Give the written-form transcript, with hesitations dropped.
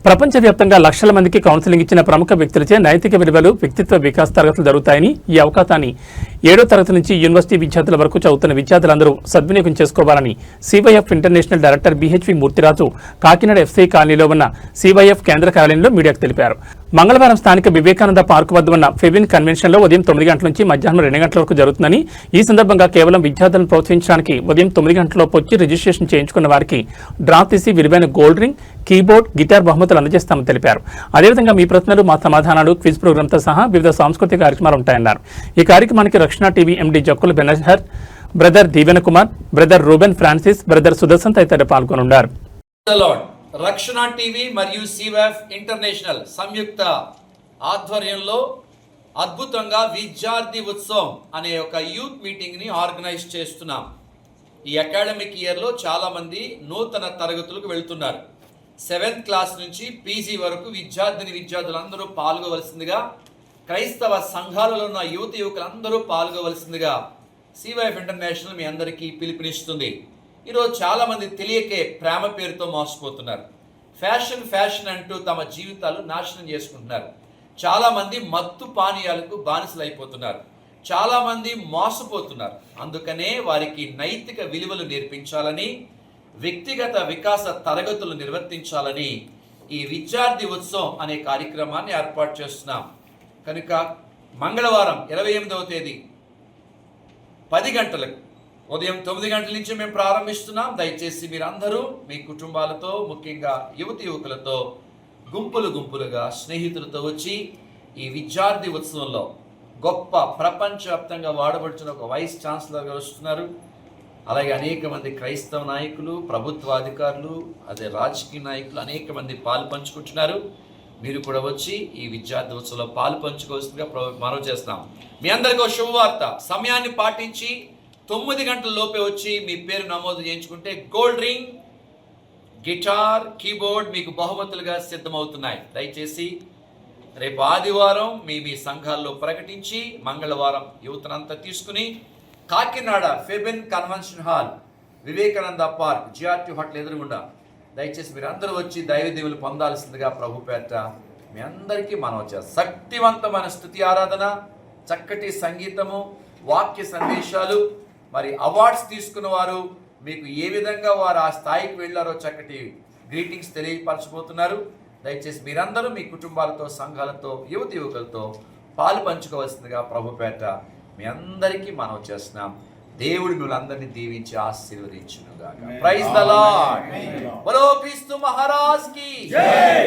ప్రపంచవ్యాప్తంగా లక్షల మందికి కౌన్సిలింగ్ ఇచ్చిన ప్రముఖ వ్యక్తులచే నైతిక విలువలు, వ్యక్తిత్వ వికాస తరగతులు జరుగుతాయని, ఈ అవకాశాన్ని 7వ తరగతి నుంచి యూనివర్సిటీ విద్యార్థుల వరకు చదువుతున్న విద్యార్థులందరూ సద్వినియోగం చేసుకోవాలని CYF international director BHV Murthyraju Kakinada FC కాలనీలో ఉన్న సివైఎఫ్ కేంద్ర కార్యాలయంలో మీడియాకు తెలిపారు. మంగళవారం స్థానిక వివేకానంద పార్కు వద్ద ఉన్న ఫెవిన్ కన్వెన్షన్లో ఉదయం 9 గంటల నుంచి మధ్యాహ్నం 2 గంటల వరకు జరుగుతుందని, ఈ సందర్భంగా కేవలం విద్యార్థులను ప్రోత్సహించడానికి ఉదయం 9 గంటలలోపు వచ్చి రిజిస్ట్రేషన్ చేయించుకున్న వారికి డ్రా తీసి విలువైన గోల్డ్ రింగ్, కీబోర్డ్, గిటార్ బహుమతులు అందజేస్తామని తెలిపారు. అదేవిధంగా మీ ప్రశ్నలు, మా సమాధానాలు, క్విజ్ ప్రోగ్రాంతో సహా వివిధ సాంస్కృతిక కార్యక్రమాలు ఉంటాయన్నారు. ఈ కార్యక్రమానికి Rakshana TV MD Jakkula Benazer, brother Deevena Kumar, brother Reuben Francis, brother Sudarshan తదితరులు పాల్గొనున్నారు. రక్షణ టీవీ మరియు సివైఎఫ్ ఇంటర్నేషనల్ సంయుక్త ఆధ్వర్యంలో అద్భుతంగా విద్యార్థి ఉత్సవం అనే ఒక యూత్ మీటింగ్ ని ఆర్గనైజ్ చేస్తున్నాం. ఈ అకాడమిక్ ఇయర్ లో చాలా మంది నూతన తరగతులకు వెళ్తున్నారు. 7th క్లాస్ నుంచి పీజీ వరకు విద్యార్థులందరూ పాల్గొవలసిందిగా, క్రైస్తవ సంఘాలలో ఉన్న యువకులందరూ పాల్గొవలసిందిగా సివైఎఫ్ ఇంటర్నేషనల్ మీ అందరికీ పిలుపునిస్తుంది. ఈరోజు చాలా మంది తెలియకే ప్రేమ పేరుతో మోసపోతున్నారు. ఫ్యాషన్ అంటూ తమ జీవితాలు నాశనం చేసుకుంటున్నారు. చాలా మంది మత్తు పానీయాలకు బానిసలైపోతున్నారు. చాలా మంది మోసపోతున్నారు. అందుకనే వారికి నైతిక విలువలు నేర్పించాలని, వ్యక్తిగత వికాస తరగతులు నిర్వర్తించాలని ఈ విద్యార్థి ఉత్సవం అనే కార్యక్రమాన్ని ఏర్పాటు చేస్తున్నాం. కనుక మంగళవారం 28వ తేదీ 10 గంటలకు, ఉదయం 9 గంటల నుంచి మేము ప్రారంభిస్తున్నాం. దయచేసి మీరందరూ మీ కుటుంబాలతో, ముఖ్యంగా యువకులతో గుంపులుగా స్నేహితులతో వచ్చి ఈ విద్యార్థి ఉత్సవంలో గొప్ప ప్రపంచవ్యాప్తంగా వాడబడుతున్న ఒక వైస్ ఛాన్సలర్ గారు వస్తున్నారు. అలాగే అనేక మంది క్రైస్తవ నాయకులు, ప్రభుత్వ అధికారులు, అదే రాజకీయ నాయకులు అనేక మంది పాలు పంచుకుంటున్నారు. మీరు కూడా వచ్చి ఈ విద్యార్థి ఉత్సవంలో పాలు పంచుకోవాల్సిందిగా మనవి చేస్తున్నాం. మీ అందరికీ ఒక శుభవార్త. సమయాన్ని పాటించి 9 గంటల లోపే వచ్చి మీ పేరు నమోదు చేయించుకుంటే గోల్డ్ రింగ్, గిటార్, కీబోర్డ్ మీకు బహుమతులుగా సిద్ధమవుతున్నాయి. దయచేసి రేపు ఆదివారం మీ సంఘాల్లో ప్రకటించి మంగళవారం యువతనంతా తీసుకుని Kakinada Febin convention hall, Vivekananda park, GRT hotel ఎదురుగుండా దయచేసి మీరందరూ వచ్చి దైవ దీవెనలు పొందాల్సిందిగా ప్రభు పేట మీ అందరికీ మనవి చేస్తాం. శక్తివంతమైన స్తుతి ఆరాధన, చక్కటి సంగీతము, వాక్య సందేశాలు, మరి అవార్డ్స్ తీసుకున్న వారు మీకు ఏ విధంగా వారు ఆ స్థాయికి వెళ్ళారో చక్కటి గ్రీటింగ్స్ తెలియపరచబోతున్నారు. దయచేసి మీరందరూ మీ కుటుంబాలతో, సంఘాలతో, యువకులతో పాలు పంచుకోవాల్సిందిగా ప్రభుపేట మీ అందరికీ మనం చేస్తున్నాం. దేవుడు మిమ్మల్ని అందరినీ దీవించి ఆశీర్వదించును గాక. Praise the Lord. బలో క్రీస్తు మహారాజ్ కి జై.